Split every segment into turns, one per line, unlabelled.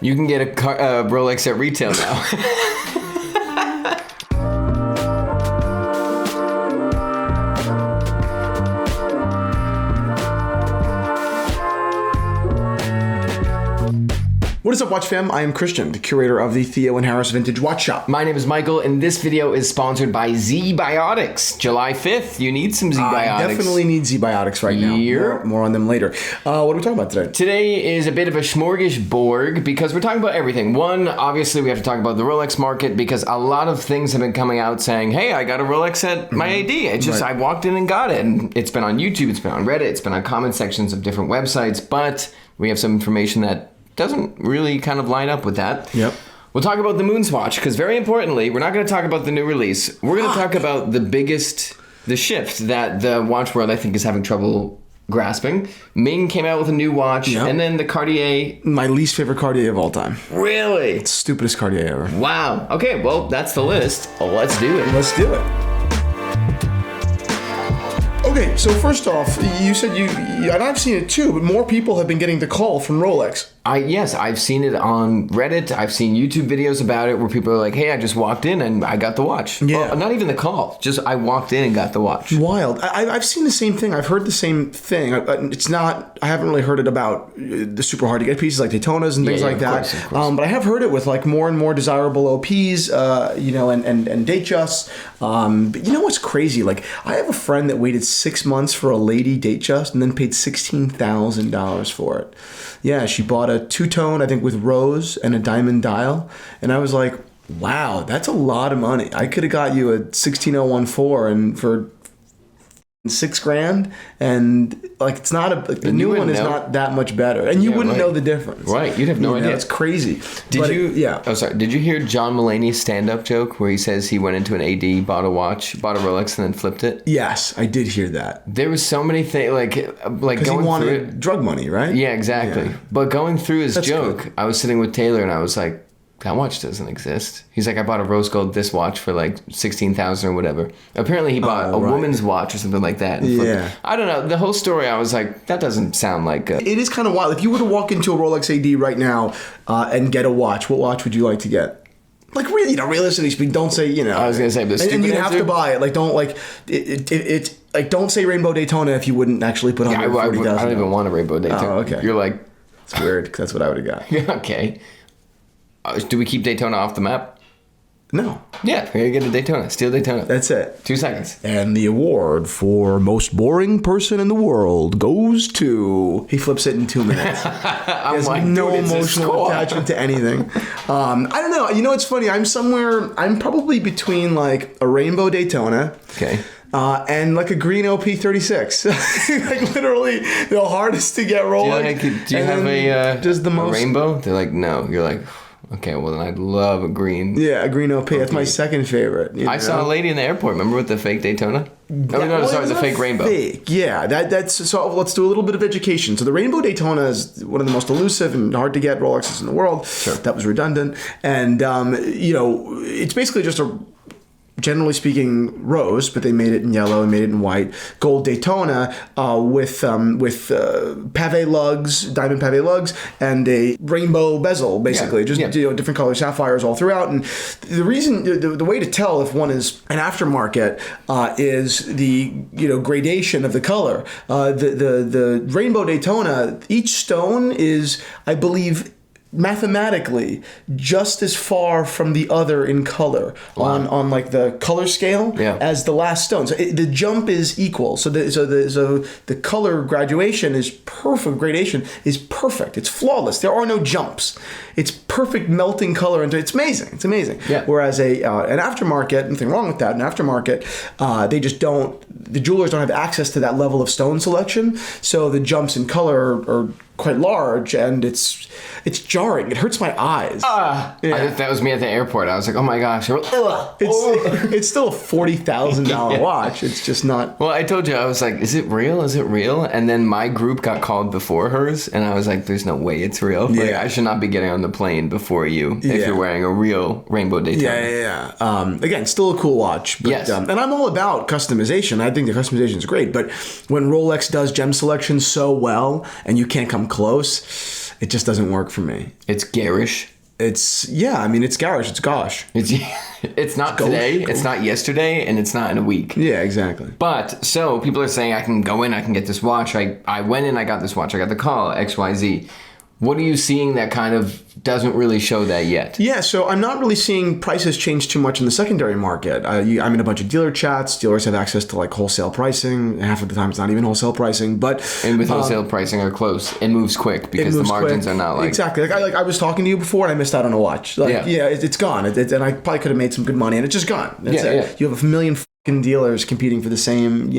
You can get a Rolex at retail now.
What is up, Watch fam? I am Christian, the curator of the Theo and Harris Vintage Watch Shop.
My name is Michael, and this video is sponsored by ZBiotics. July 5th, you need some ZBiotics.
I definitely need ZBiotics right now. More on them later. What are we talking about today?
Today is a bit of a smorgasbord because we're talking about everything. One, obviously, we have to talk about the Rolex market because a lot of things have been coming out saying, hey, I got a Rolex at my AD. I walked in and got it. And it's been on YouTube, it's been on Reddit, it's been on comment sections of different websites, but we have some information that doesn't really kind of line up with that.
Yep.
We'll talk about the Moon Swatch, because very importantly, we're not going to talk about the new release. We're going to talk about the shift that the watch world, I think, is having trouble grasping. Ming came out with a new watch, and then the Cartier.
My least favorite Cartier of all time.
Really?
It's the stupidest Cartier ever.
Wow. Okay, well, that's the list. Let's do it.
Let's do it. Okay, so first off, you said and I've seen it too, but more people have been getting the call from Rolex.
Yes, I've seen it on Reddit. I've seen YouTube videos about it where people are like, hey, I just walked in and I got the watch.
Yeah.
Well, not even the call. Just I walked in and got the watch.
Wild. I've seen the same thing. I've heard the same thing. I haven't really heard it about the super hard to get pieces like Daytonas and things like that.
Of course.
But I have heard it with like more and more desirable OPs, and Datejusts. But you know what's crazy? Like I have a friend that waited 6 months for a lady Datejust and then paid $16,000 for it. Yeah, she bought a two-tone, I think, with rose and a diamond dial. And I was like, wow, that's a lot of money. I could have got you a 16014 and for $6,000, and like it's not the new one is not that much better, and you wouldn't know the difference.
Right, you'd have no idea.
It's crazy.
Did you hear John Mulaney's stand-up joke where he says he went into an AD, bought a Rolex, and then flipped it?
Yes, I did hear that.
There was so many things like
because he wanted drug money, right?
Yeah, exactly. Yeah. But going through his joke,
good.
I was sitting with Taylor and I was like, that watch doesn't exist. He's like, I bought a rose gold this watch for like $16,000 or whatever. Apparently he bought a woman's watch or something like that.
Yeah.
I don't know. The whole story, I was like, that doesn't sound like
It is kind of wild. If you were to walk into a Rolex AD right now and get a watch, what watch would you like to get? Like really, realistically speaking, don't say,
I was gonna say, but
and you'd have to buy it. Like don't don't say Rainbow Daytona if you wouldn't actually put $140,000.
I don't even want a Rainbow Daytona.
Oh, okay.
You're like,
it's weird because that's what I would have got.
Yeah, okay. Do we keep Daytona off the map?
No.
Yeah, we're gonna get a Daytona. Steal Daytona.
That's it.
2 seconds.
And the award for most boring person in the world goes to... He flips it in 2 minutes.
I'm like,
no emotional attachment to anything. I don't know. You know, it's funny. I'm probably between like a Rainbow Daytona.
Okay.
And like a green OP36. Like literally the hardest to get Rolex.
Do you have a rainbow? They're like, no. You're like... Okay, well then I'd love a green.
Yeah, a green OP. That's my second favorite.
I saw a lady in the airport. Remember with the fake Daytona? The fake Rainbow.
Fake. Yeah, that's so. Let's do a little bit of education. So the Rainbow Daytona is one of the most elusive and hard to get Rolexes in the world.
Sure.
That was redundant, and it's basically just a. Generally speaking, rose, but they made it in yellow and made it in white. Gold Daytona with pavé lugs, diamond pavé lugs, and a rainbow bezel, basically. Different color sapphires all throughout. And the reason, the way to tell if one is an aftermarket is the gradation of the color. The Rainbow Daytona, each stone is, I believe, mathematically just as far from the other in color on like the color scale as the last stone. So the jump is equal. So the color graduation is perfect. Gradation is perfect. It's flawless. There are no jumps. It's perfect melting color into. It's amazing. It's amazing.
Yeah.
Whereas an aftermarket, nothing wrong with that. An aftermarket, they just don't. The jewelers don't have access to that level of stone selection. So the jumps in color are quite large, and it's jarring. It hurts my eyes.
That was me at the airport. I was like, oh my gosh.
It's still a $40,000 watch. It's just not.
Well, I told you, I was like, is it real? Is it real? And then my group got called before hers, and I was like, there's no way it's real. Like, I should not be getting on the plane before you if you're wearing a real Rainbow Daytona.
Yeah. Again, still a cool watch. But,
yes.
And I'm all about customization. I think the customization is great. But when Rolex does gem selection so well, and you can't come close, it just doesn't work for me.
It's garish.
It's it's garish. It's gosh.
It's not today. It's not yesterday, and it's not in a week.
Yeah, exactly.
But so people are saying I can go in, I can get this watch. I went in, I got this watch. I got the call XYZ. What are you seeing that kind of doesn't really show that yet?
Yeah, so I'm not really seeing prices change too much in the secondary market. I'm in a bunch of dealer chats. Dealers have access to like wholesale pricing. Half of the time it's not even wholesale pricing, but
and with wholesale pricing are close. It moves quick because the margins are not like
exactly. I was talking to you before and I missed out on a watch. It's gone. And I probably could have made some good money and it's just gone. That's it. You have a million fucking dealers competing for the same,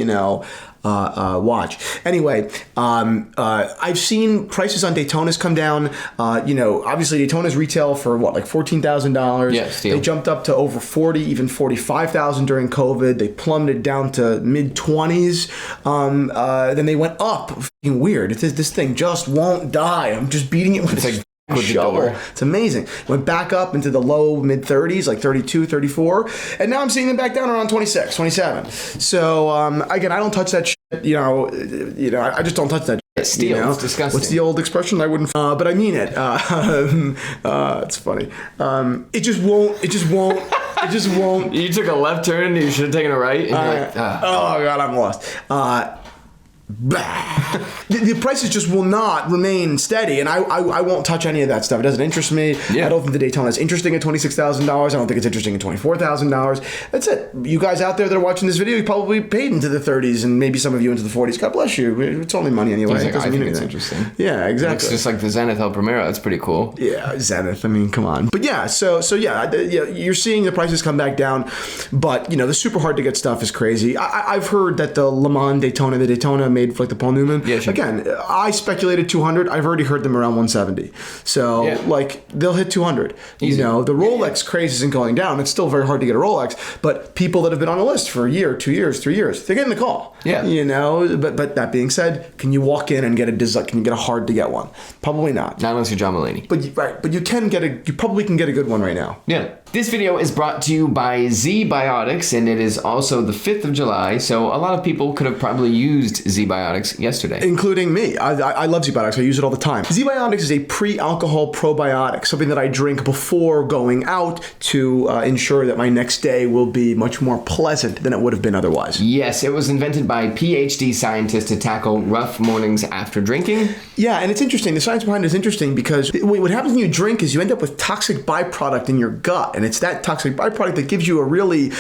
watch. Anyway, I've seen prices on Daytonas come down. Obviously Daytonas retail for what, like $14,000.
Yeah, steal.
They jumped up to over 40, even 45,000 during COVID. They plummeted down to mid 20s. Then they went up. Fucking weird. This thing just won't die. I'm just beating it with a shovel. It's amazing. Went back up into the low mid 30s, like 32, 34, and now I'm seeing them back down around 26, 27. So again, I don't touch that shit. I just don't touch that shit.
Steal. It's disgusting.
What's the old expression? I wouldn't. But I mean it. It's funny. It just won't. It just won't.
You took a left turn. You should have taken a right. And you're like,
oh god, I'm lost. The prices just will not remain steady, and I won't touch any of that stuff. It doesn't interest me. I don't think the Daytona is interesting at $26,000. I don't think it's interesting at $24,000. That's it. You guys out there that are watching this video, you probably paid into the 30s, and maybe some of you into the 40s. God bless you. It's only money anyway.
Like, I think it's interesting.
Yeah, exactly.
It's just like the Zenith El Primero. That's pretty cool.
Yeah, Zenith. I mean, come on. But yeah, so you're seeing the prices come back down, but the super hard to get stuff is crazy. I've heard that the Le Mans Daytona, the Daytona made for like the Paul Newman.
Yeah, sure.
Again, I speculated 200. I've already heard them around 170. So they'll hit 200.
Easy.
The Rolex craze isn't going down. It's still very hard to get a Rolex, but people that have been on the list for a year, 2 years, 3 years, they're getting the call.
Yeah.
But that being said, can you walk in and get can you get a hard to get one? Probably not.
Not unless you're John Mulaney.
But you probably can get a good one right now.
Yeah. This video is brought to you by ZBiotics, and it is also the 5th of July, so a lot of people could have probably used ZBiotics yesterday.
Including me. I love ZBiotics. I use it all the time. ZBiotics is a pre-alcohol probiotic, something that I drink before going out to ensure that my next day will be much more pleasant than it would have been otherwise.
Yes, it was invented by PhD scientists to tackle rough mornings after drinking.
Yeah, and it's interesting. The science behind it is interesting because what happens when you drink is you end up with toxic byproduct in your gut, and it's that toxic byproduct that gives you a really,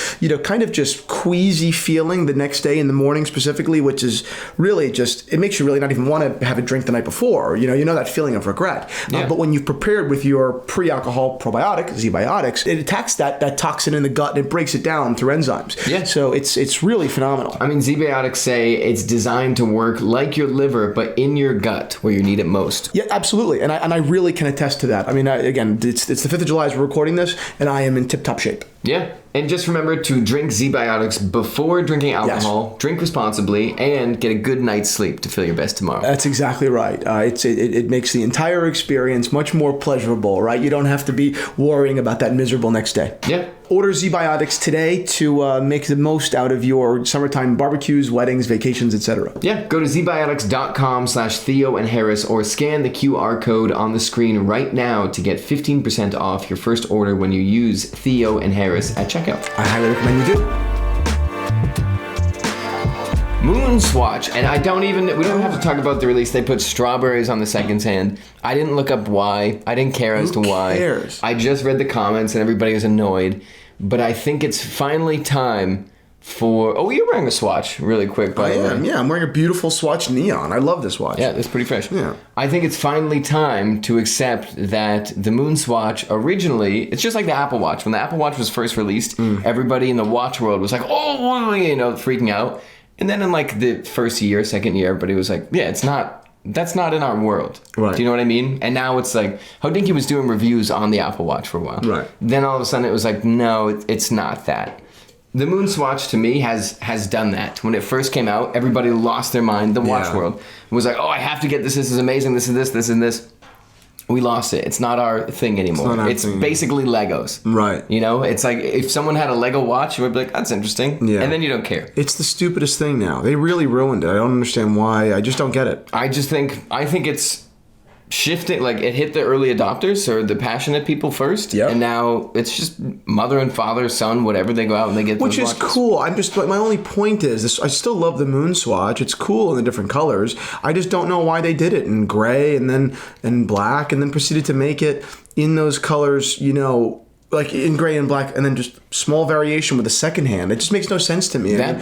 kind of just queasy feeling the next day in the morning specifically, which is really just, it makes you really not even want to have a drink the night before. That feeling of regret.
Yeah.
But when you've prepared with your pre-alcohol probiotic, ZBiotics, it attacks that toxin in the gut and it breaks it down through enzymes.
Yeah.
So it's really phenomenal.
I mean, ZBiotics say it's designed to work like your liver, but in your gut where you need it most.
Yeah, absolutely. And I really can attest to that. I mean, again, it's the 5th of July as we're recording this, and I am in tip-top shape.
Yeah. And just remember to drink ZBiotics before drinking alcohol, drink responsibly, and get a good night's sleep to feel your best tomorrow.
That's exactly right. It makes the entire experience much more pleasurable, right? You don't have to be worrying about that miserable next day.
Yeah.
Order ZBiotics today to make the most out of your summertime barbecues, weddings, vacations, etc.
Yeah, go to zbiotics.com/Theo and Harris or scan the QR code on the screen right now to get 15% off your first order when you use Theo and Harris at checkout.
I highly recommend you do.
Moon Swatch, and we don't have to talk about the release. They put strawberries on the seconds hand. I didn't look up why. I didn't care as to why.
Who cares?
I just read the comments and everybody was annoyed. But I think it's finally time for... Oh, you're wearing a Swatch really quick, by the way.
Yeah, I'm wearing a beautiful Swatch Neon. I love this watch.
Yeah, it's pretty fresh.
Yeah.
I think it's finally time to accept that the Moon Swatch originally... It's just like the Apple Watch. When the Apple Watch was first released, everybody in the watch world was like, freaking out. And then in like the first year, second year, everybody was like, yeah, that's not in our world.
Right.
Do you know what I mean? And now it's like, Hodinkee was doing reviews on the Apple Watch for a while.
Right.
Then all of a sudden it was like, no, it's not that. The Moon Swatch to me has done that. When it first came out, everybody lost their mind. The watch world was like, oh, I have to get this. This is amazing. This is this, this, and this. We lost it. It's not our thing anymore. It's basically Legos.
Right.
It's like if someone had a Lego watch, you would be like, that's interesting.
Yeah.
And then you don't care.
It's the stupidest thing now. They really ruined it. I don't understand why. I just don't get it.
I think it's shifting, like it hit the early adopters or the passionate people first.
Yep.
And now it's just mother and father, son, whatever, they go out and they get
Which
those
is
watches.
cool. My only point is this: I still love the moon swatch. It's cool in the different colors. I just don't know why they did it in gray and then in black and then proceeded to make it in those colors, like in gray and black, and then just small variation with a second hand. It just makes no sense to me.
That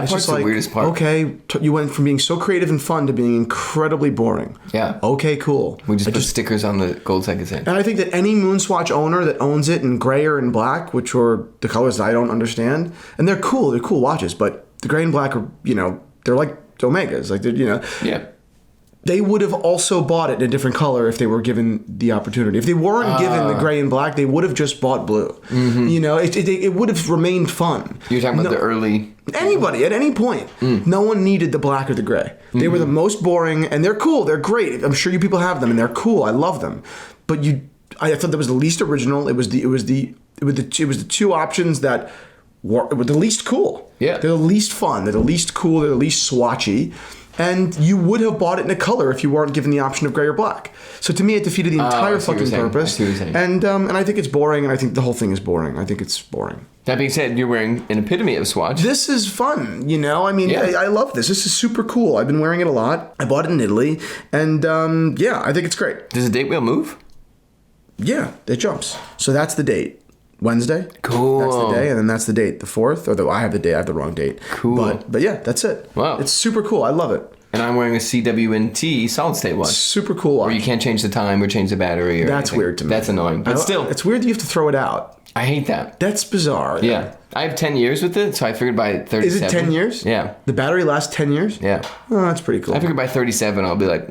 part's the weirdest part.
Okay, you went from being so creative and fun to being incredibly boring.
Yeah.
Okay, cool.
We just put stickers on the gold seconds in.
And I think that any moon swatch owner that owns it in gray or in black, which are the colors that I don't understand, and they're cool watches, but the gray and black are, they're like Omegas. Like,
Yeah.
They would have also bought it in a different color if they were given the opportunity. If they weren't given the gray and black, they would have just bought blue. Mm-hmm. It would have remained fun.
You're talking about the early...
Anybody, at any point. No one needed the black or the gray. They were the most boring, and they're cool. They're great. I'm sure you people have them, and they're cool. I love them. But I thought that was the least original. It was the two options that were the least cool.
Yeah.
They're the least fun. They're the least cool. They're the least swatchy. And you would have bought it in a color if you weren't given the option of gray or black. So to me, it defeated the entire fucking purpose.
I see what you're saying.
And I think it's boring, and I think the whole thing is boring. I think it's boring.
That being said, you're wearing an epitome of Swatch.
This is fun, I love this. This is super cool. I've been wearing it a lot. I bought it in Italy, and I think it's great.
Does the date wheel move?
Yeah, it jumps. So that's the date. Wednesday.
Cool.
That's the day, and then that's the date, the 4th. Although I have the wrong date.
Cool.
But yeah, that's it.
Wow.
It's super cool. I love it.
And I'm wearing a CWNT solid state watch.
Super cool watch.
Where you can't change the time or change the battery or
That's
anything.
weird to me.
That's annoying. But still.
It's weird that you have to throw it out.
I hate that.
That's bizarre.
Yeah. I have 10 years with it, so I figured by 37.
Is it 10 years?
Yeah.
The battery lasts 10 years?
Yeah.
Oh, that's pretty cool.
I figured by 37 I'll be like,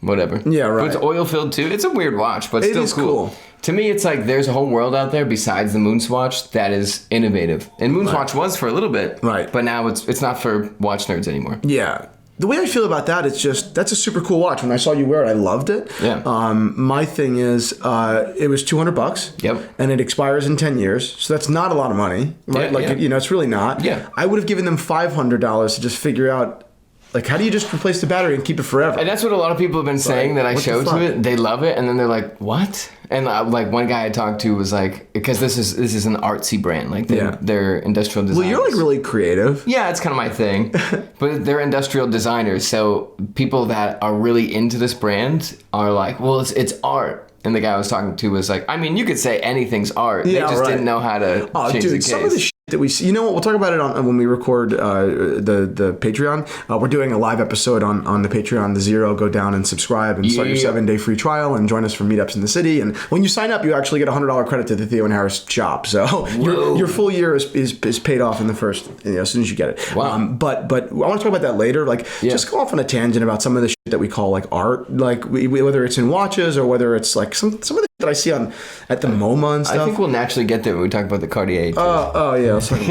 whatever.
Yeah, right.
But it's oil filled too. It's a weird watch, but
It
still
is
cool.
cool.
To me, it's like there's a whole world out there besides the Moonswatch that is innovative. And Moonswatch was for a little bit.
Right.
But now it's not for watch nerds anymore.
Yeah. The way I feel about that is just, that's a super cool watch. When I saw you wear it, I loved it.
Yeah.
My thing is, it was $200.
Yep.
And it expires in 10 years. So that's not a lot of money, right?
Yeah,
It's really not.
Yeah.
I would have given them $500 to just figure out, like, how do you just replace the battery and keep it forever?
And that's what a lot of people have been saying that I
what the
showed
fuck?
to it. They love it, and then they're like, "What?" And like one guy I talked to was like, "Because this is an artsy brand, like they're industrial designers."
Well, you're like really creative.
Yeah, it's kind of my thing, but they're industrial designers, so people that are really into this brand are like, "Well, it's art." And the guy I was talking to was like, "I mean, you could say anything's art.
Yeah,
they just
right.
didn't know how to change the case."
Some of the shit that we see, you know what? We'll talk about it on when we record the Patreon. We're doing a live episode on the Patreon, the Zero. Go down and subscribe and start your 7-day free trial and join us for meetups in the city. And when you sign up, you actually get a $100 credit to the Theo and Harris shop. So your full year is paid off in the first, as soon as you get it.
Wow.
But I want to talk about that later. Like, just go off on a tangent about some of the shit that we call like art, like whether it's in watches or whether it's like some of the that I see at the MoMA and stuff.
I think we'll naturally get there when we talk about the Cartier.
Oh yeah. Let's talk about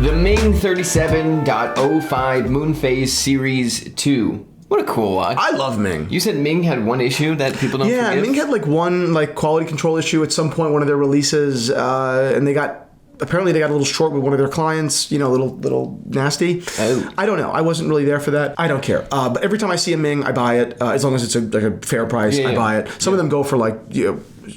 The Ming 37.05 Moon Phase Series 2. What a cool watch.
I love Ming.
You said Ming had one issue that people don't forgive?
Yeah, Ming had like one like quality control issue at some point, one of their releases, and apparently they got a little short with one of their clients, a little nasty.
Oh.
I don't know. I wasn't really there for that. I don't care. But every time I see a Ming, I buy it. As long as it's a fair price, I buy it. Some of them go for like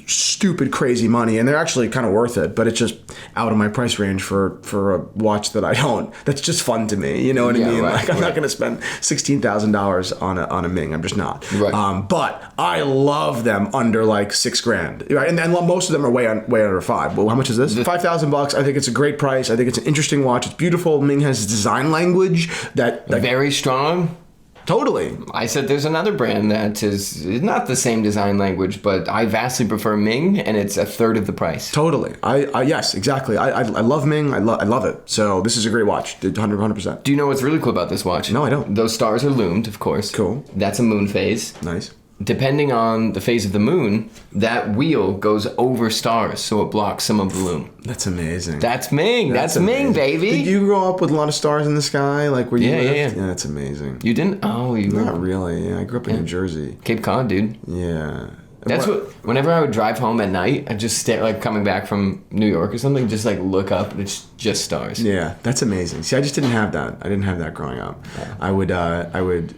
stupid crazy money, and they're actually kind of worth it, but it's just out of my price range for a watch that I don't. That's just fun to me. You know what I mean?
Right,
like I'm not going to spend $16,000 on a Ming. I'm just not.
Right.
But I love them under like $6,000, right? And most of them are way under $5,000. Well, how much is this? $5,000. I think it's a great price. I think it's an interesting watch. It's beautiful. Ming has design language that
very strong.
Totally.
I said there's another brand that is not the same design language, but I vastly prefer Ming, and it's a third of the price.
Totally. Yes, exactly. I love Ming. I love it. So this is a great watch. 100%.
Do you know what's really cool about this watch?
No, I don't.
Those stars are loomed, of course.
Cool.
That's a moon phase.
Nice.
Depending on the phase of the moon, that wheel goes over stars, so it blocks some of the loom.
That's amazing.
That's Ming. That's Ming, baby.
Did you grow up with a lot of stars in the sky, like where you lived?
Yeah.
Yeah, that's amazing.
You didn't? Oh, you were.
Not really. Yeah, I grew up in New Jersey.
Cape Cod, dude.
Yeah.
That's what. Whenever I would drive home at night, I'd just stare, like coming back from New York or something, just like look up and it's just stars.
Yeah, that's amazing. See, I just didn't have that. I didn't have that growing up. Yeah. I would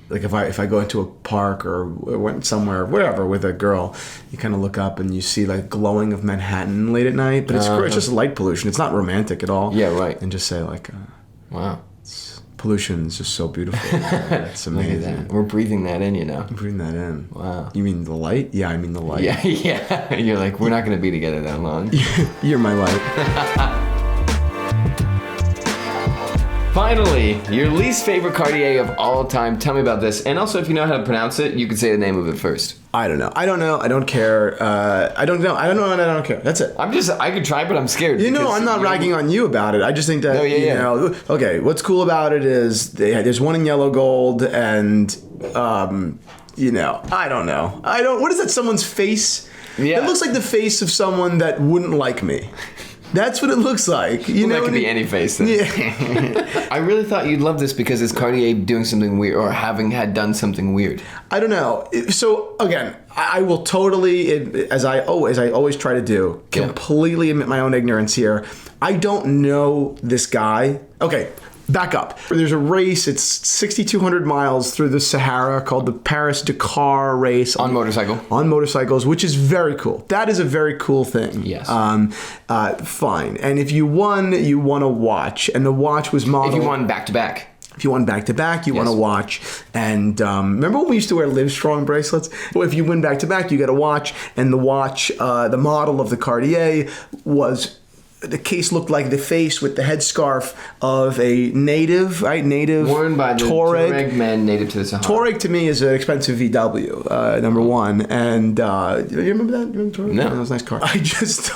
like if I go into a park or went somewhere, wherever, with a girl, you kind of look up and you see like glowing of Manhattan late at night, but it's just light pollution. It's not romantic at all.
Yeah, right.
And just say like,
wow.
Pollution is just so beautiful. That's amazing.
That. We're breathing that in, you know.
Breathing that in.
Wow.
You mean the light? Yeah, I mean the light.
Yeah. You're like, we're not going to be together that long.
You're my light.
Finally, your least favorite Cartier of all time. Tell me about this. And also, if you know how to pronounce it, you can say the name of it first.
I don't know. I don't care. I don't know. And I don't care. That's it.
I could try, but I'm scared.
You know, I'm not ragging on you about it. I just think that, you know, okay, what's cool about it is there's one in yellow gold and, you know, I don't know. What is that, someone's face?
Yeah.
It looks like the face of someone that wouldn't like me. That's what it looks like. You know,
that could be any face then. Yeah. I really thought you'd love this because it's Cartier doing something weird or having had done something weird.
I don't know. So again, I will totally, as I always try to do, completely admit my own ignorance here. I don't know this guy. Okay. Back up. There's a race. It's 6,200 miles through the Sahara called the Paris-Dakar race.
On motorcycle.
On motorcycles, which is very cool. That is a very cool thing.
Yes.
Fine. And if you won a watch. And the watch was modeled...
If you won back-to-back.
If you won back-to-back, you want a watch. And remember when we used to wear Livestrong bracelets? Well, if you win back-to-back, you get a watch. And the watch, the model of the Cartier was... The case looked like the face with the headscarf of a native, right? Native
worn by the Tuareg men native to the Sahara.
Tuareg to me is an expensive VW, number one. And you remember that? You remember Tuareg?
No.
That was a nice car. I just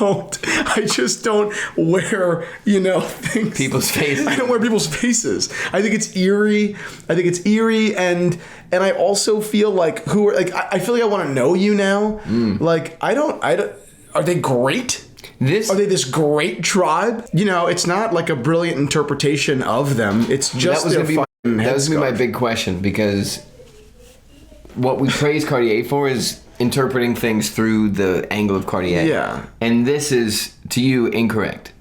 don't wear, you know, things.
People's faces.
I don't wear people's faces. I think it's eerie. And I also feel like I feel like I want to know you now. Like I don't. Are they great? Are they this great tribe? You know, it's not like a brilliant interpretation of them. It's just
that was going to be my big question, because what we praise Cartier for is interpreting things through the angle of Cartier.
Yeah.
And this is, to you, incorrect.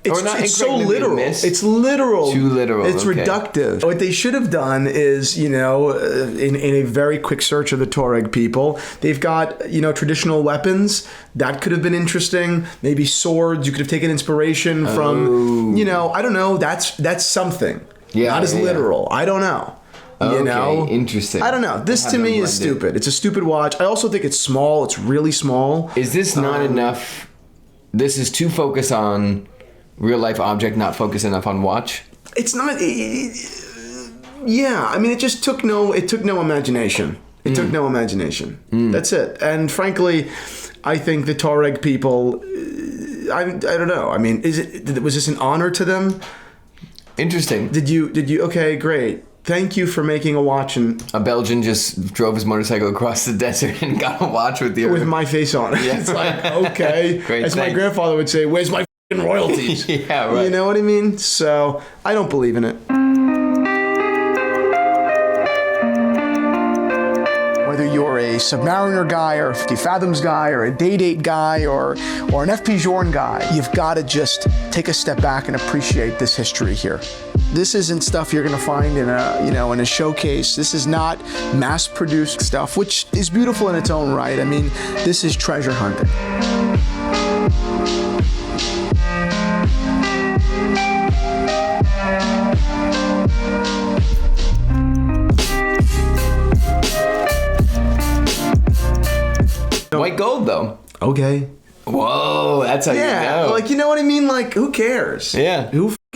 It's so literal. It's literal.
Too literal.
It's reductive. What they should have done is, you know, in a very quick search of the Tuareg people, they've got, you know, traditional weapons. That could have been interesting. Maybe swords. You could have taken inspiration from, you know, I don't know. That's something.
Yeah.
Not as literal. I don't know.
Okay,
you know?
Interesting.
I don't know. This to me is stupid. It's a stupid watch. I also think it's small. It's really small.
Is this not enough? This is too focused on real life object, not focus enough on watch?
It's not. Yeah, I mean, it took no imagination. It took no imagination. That's it. And frankly, I think the Tuareg people. I don't know. I mean, was this an honor to them?
Interesting.
Did you? Okay, great. Thank you for making a watch. And
a Belgian just drove his motorcycle across the desert and got a watch with
my face on it. Yeah. It's like, okay.
Great,
as my grandfather would say, "Where's my royalties?"
Yeah, right.
You know what I mean? So I don't believe in it. Whether you're a Submariner guy or a 50 Fathoms guy or a Day-Date guy or an FP Journe guy, you've got to just take a step back and appreciate this history here. This isn't stuff you're going to find in a showcase. This is not mass-produced stuff, which is beautiful in its own right. I mean, this is treasure hunting.
White gold, though.
Okay.
Whoa, that's how you know.
Like, you know what I mean? Like, who cares?
Yeah.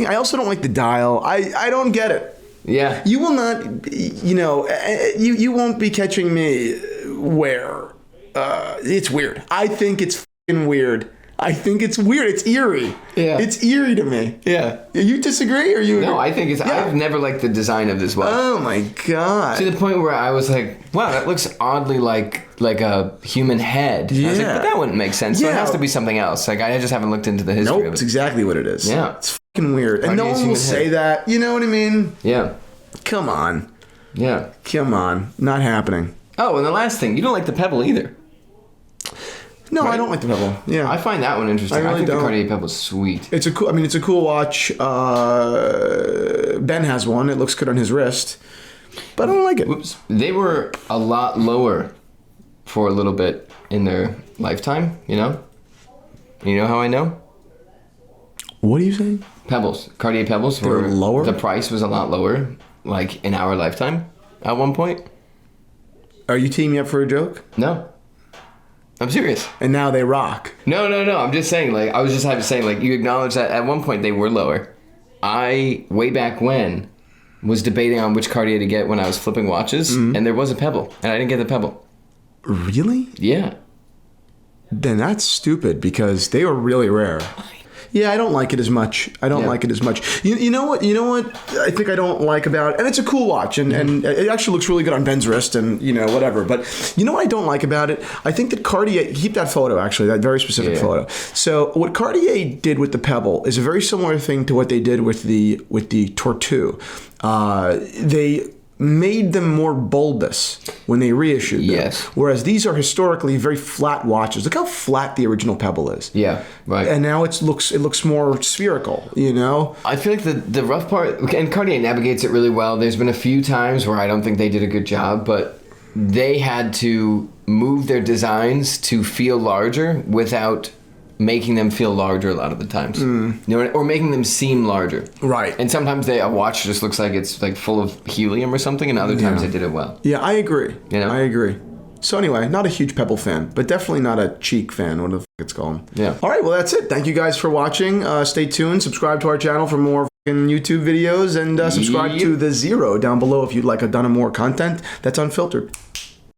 I also don't like the dial. I don't get it.
Yeah.
You will not, you know, you won't be catching me where it's weird. I think it's fucking weird. I think it's weird. It's eerie.
Yeah.
It's eerie to me.
Yeah.
You disagree or you agree?
No, I think it's... Yeah. I've never liked the design of this watch.
Oh my God.
To the point where I was like, wow, that looks oddly like a human head. Yeah. I was like, but that wouldn't make sense. So it has to be something else. Like, I just haven't looked into the history of it.
It's exactly what it is.
Yeah.
It's fucking weird. And no one will say that. You know what I mean?
Yeah.
Come on.
Yeah.
Come on. Not happening.
Oh, and the last thing, you don't like the Pebble either.
No,
Right?
I don't like the Pebble. Yeah,
I find that one interesting.
I really
think
don't.
the Cartier Pebble's sweet.
it's a cool. I mean, it's a cool watch. Ben has one. It looks good on his wrist, but I don't like it.
Whoops. They were a lot lower for a little bit in their lifetime, you know? You know how I know?
What are you saying?
Pebbles. Cartier Pebbles
They were lower?
The price was a lot lower, like in our lifetime at one point.
Are you teeing me up for a joke?
No. I'm serious.
And now they rock.
No. I'm just saying, like, I was just saying, like, you acknowledge that at one point they were lower. I, way back when, was debating on which Cartier to get when I was flipping watches, and there was a Pebble, and I didn't get the Pebble.
Really?
Yeah.
Then that's stupid because they were really rare. Yeah, I don't like it as much. I don't like it as much. You know what? You know what? I think I don't like about it, and it's a cool watch, and it actually looks really good on Ben's wrist, and you know whatever. But you know what I don't like about it? I think that Cartier, keep that photo actually, that very specific photo. So what Cartier did with the Pebble is a very similar thing to what they did with the Tortue. They made them more bulbous when they reissued them.
Yes.
Whereas these are historically very flat watches. Look how flat the original Pebble is.
Yeah, right.
And now it looks more spherical, you know?
I feel like the rough part, and Cartier navigates it really well. There's been a few times where I don't think they did a good job, but they had to move their designs to feel larger without making them feel larger a lot of the times. You know, or making them seem larger.
Right.
And sometimes a watch just looks like it's like full of helium or something, and other times they did it well.
Yeah, I agree.
You know?
I agree. So anyway, not a huge Pebble fan, but definitely not a cheek fan, whatever the fuck it's called.
Yeah.
All right, well, that's it. Thank you guys for watching. Stay tuned. Subscribe to our channel for more YouTube videos, and subscribe to The Zero down below if you'd like a ton of more content that's unfiltered.